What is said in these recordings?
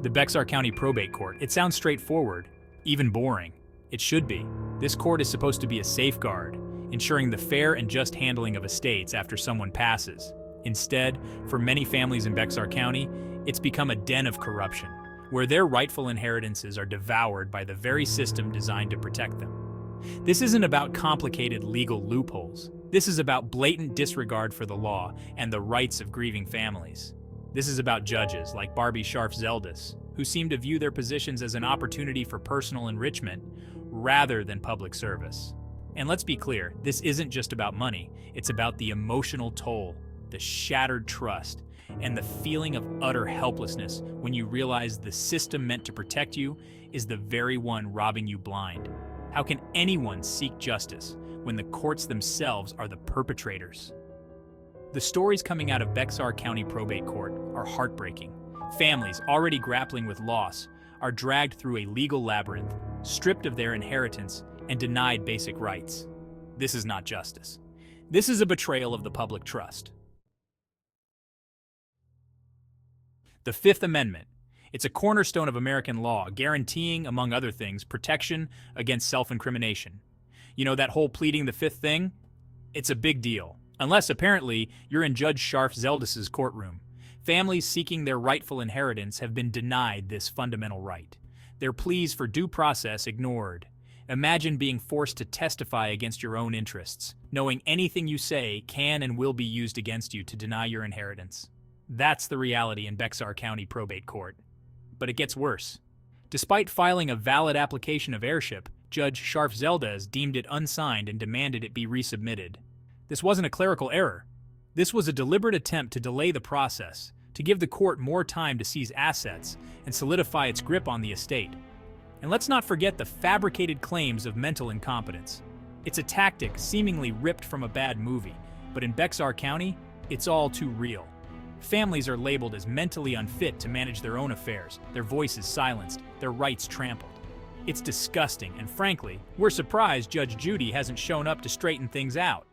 The Bexar County Probate Court. It sounds straightforward, even boring. It should be. This court is supposed to be a safeguard, ensuring the fair and just handling of estates after someone passes. Instead, for many families in Bexar County, it's become a den of corruption, where their rightful inheritances are devoured by the very system designed to protect them. This isn't about complicated legal loopholes. This is about blatant disregard for the law and the rights of grieving families. This is about judges like Barbie Scharf-Zeldis, who seem to view their positions as an opportunity for personal enrichment rather than public service. And let's be clear, this isn't just about money. It's about the emotional toll, the shattered trust, and the feeling of utter helplessness when you realize the system meant to protect you is the very one robbing you blind. How can anyone seek justice when the courts themselves are the perpetrators? The stories coming out of Bexar County Probate Court are heartbreaking. Families already grappling with loss are dragged through a legal labyrinth, stripped of their inheritance, and denied basic rights. This is not justice. This is a betrayal of the public trust. The Fifth Amendment. It's a cornerstone of American law, guaranteeing, among other things, protection against self-incrimination. You know that whole pleading the fifth thing? It's a big deal. Unless, apparently, you're in Judge Scharf-Zeldis' courtroom. Families seeking their rightful inheritance have been denied this fundamental right. Their pleas for due process ignored. Imagine being forced to testify against your own interests, knowing anything you say can and will be used against you to deny your inheritance. That's the reality in Bexar County Probate Court. But it gets worse. Despite filing a valid application of heirship, Judge Scharf-Zeldis deemed it unsigned and demanded it be resubmitted. This wasn't a clerical error. This was a deliberate attempt to delay the process, to give the court more time to seize assets and solidify its grip on the estate. And let's not forget the fabricated claims of mental incompetence. It's a tactic seemingly ripped from a bad movie, but in Bexar County, it's all too real. Families are labeled as mentally unfit to manage their own affairs, their voices silenced, their rights trampled. It's disgusting, and frankly, we're surprised Judge Judy hasn't shown up to straighten things out.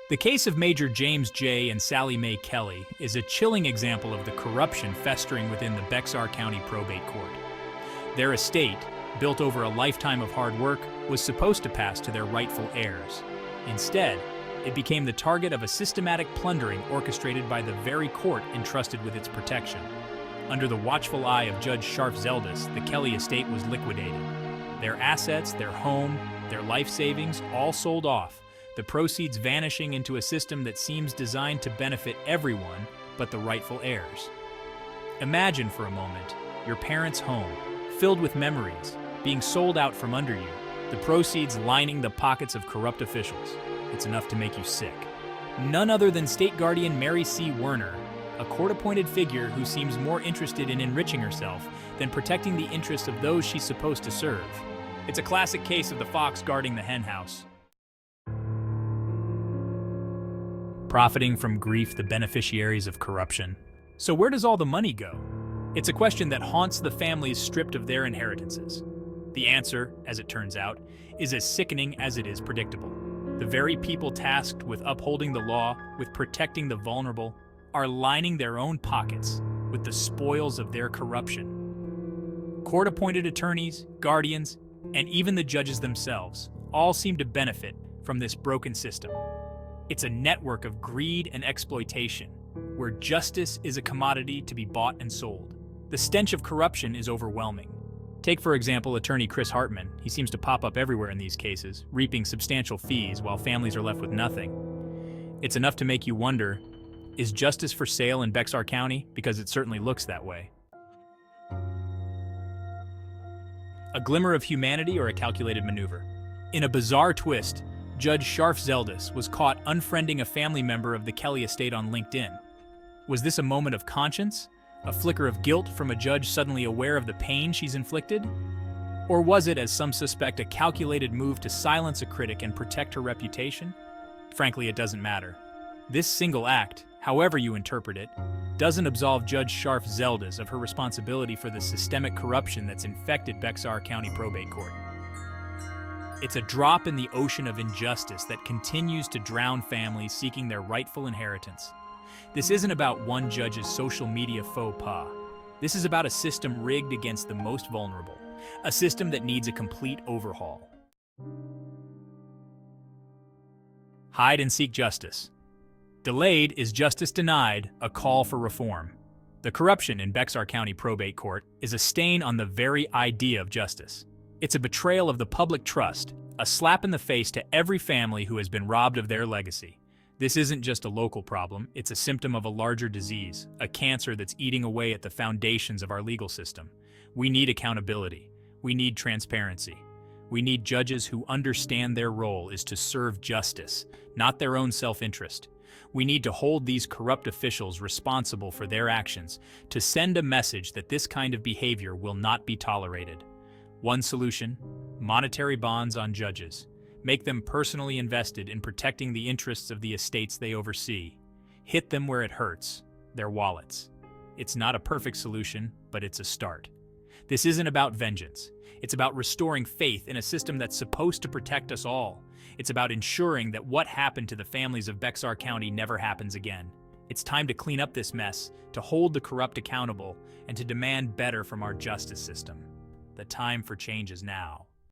The case of Major James J. and Sally Mae Kelly is a chilling example of the corruption festering within the Bexar County Probate Court. Their estate, built over a lifetime of hard work, was supposed to pass to their rightful heirs. Instead, it became the target of a systematic plundering orchestrated by the very court entrusted with its protection. Under the watchful eye of Judge Scharf-Zeldis, the Kelly estate was liquidated. Their assets, their home, their life savings, all sold off, the proceeds vanishing into a system that seems designed to benefit everyone but the rightful heirs. Imagine for a moment your parents' home, filled with memories, being sold out from under you, the proceeds lining the pockets of corrupt officials. It's enough to make you sick. None other than State Guardian Mary C. Werner, a court-appointed figure who seems more interested in enriching herself than protecting the interests of those she's supposed to serve. It's a classic case of the fox guarding the henhouse. Profiting from grief, the beneficiaries of corruption. So where does all the money go? It's a question that haunts the families stripped of their inheritances. The answer, as it turns out, is as sickening as it is predictable. The very people tasked with upholding the law, with protecting the vulnerable, are lining their own pockets with the spoils of their corruption. Court-appointed attorneys, guardians, and even the judges themselves all seem to benefit from this broken system. It's a network of greed and exploitation, where justice is a commodity to be bought and sold. The stench of corruption is overwhelming. Take, for example, attorney Chris Hartman. He seems to pop up everywhere in these cases, reaping substantial fees while families are left with nothing. It's enough to make you wonder, is justice for sale in Bexar County? Because it certainly looks that way. A glimmer of humanity or a calculated maneuver? In a bizarre twist, Judge Scharf-Zeldis was caught unfriending a family member of the Kelly estate on LinkedIn. Was this a moment of conscience? A flicker of guilt from a judge suddenly aware of the pain she's inflicted? Or was it, as some suspect, a calculated move to silence a critic and protect her reputation? Frankly, it doesn't matter. This single act, however you interpret it, doesn't absolve Judge Scharf-Zeldis of her responsibility for the systemic corruption that's infected Bexar County Probate Court. It's a drop in the ocean of injustice that continues to drown families seeking their rightful inheritance. This isn't about one judge's social media faux pas. This is about a system rigged against the most vulnerable, a system that needs a complete overhaul. Hide and seek justice. Delayed is justice denied, a call for reform. The corruption in Bexar County Probate Court is a stain on the very idea of justice. It's a betrayal of the public trust, a slap in the face to every family who has been robbed of their legacy. This isn't just a local problem, it's a symptom of a larger disease, a cancer that's eating away at the foundations of our legal system. We need accountability. We need transparency. We need judges who understand their role is to serve justice, not their own self-interest. We need to hold these corrupt officials responsible for their actions, to send a message that this kind of behavior will not be tolerated. One solution: monetary bonds on judges. Make them personally invested in protecting the interests of the estates they oversee. Hit them where it hurts, their wallets. It's not a perfect solution, but it's a start. This isn't about vengeance. It's about restoring faith in a system that's supposed to protect us all. It's about ensuring that what happened to the families of Bexar County never happens again. It's time to clean up this mess, to hold the corrupt accountable, and to demand better from our justice system. The time for change is now.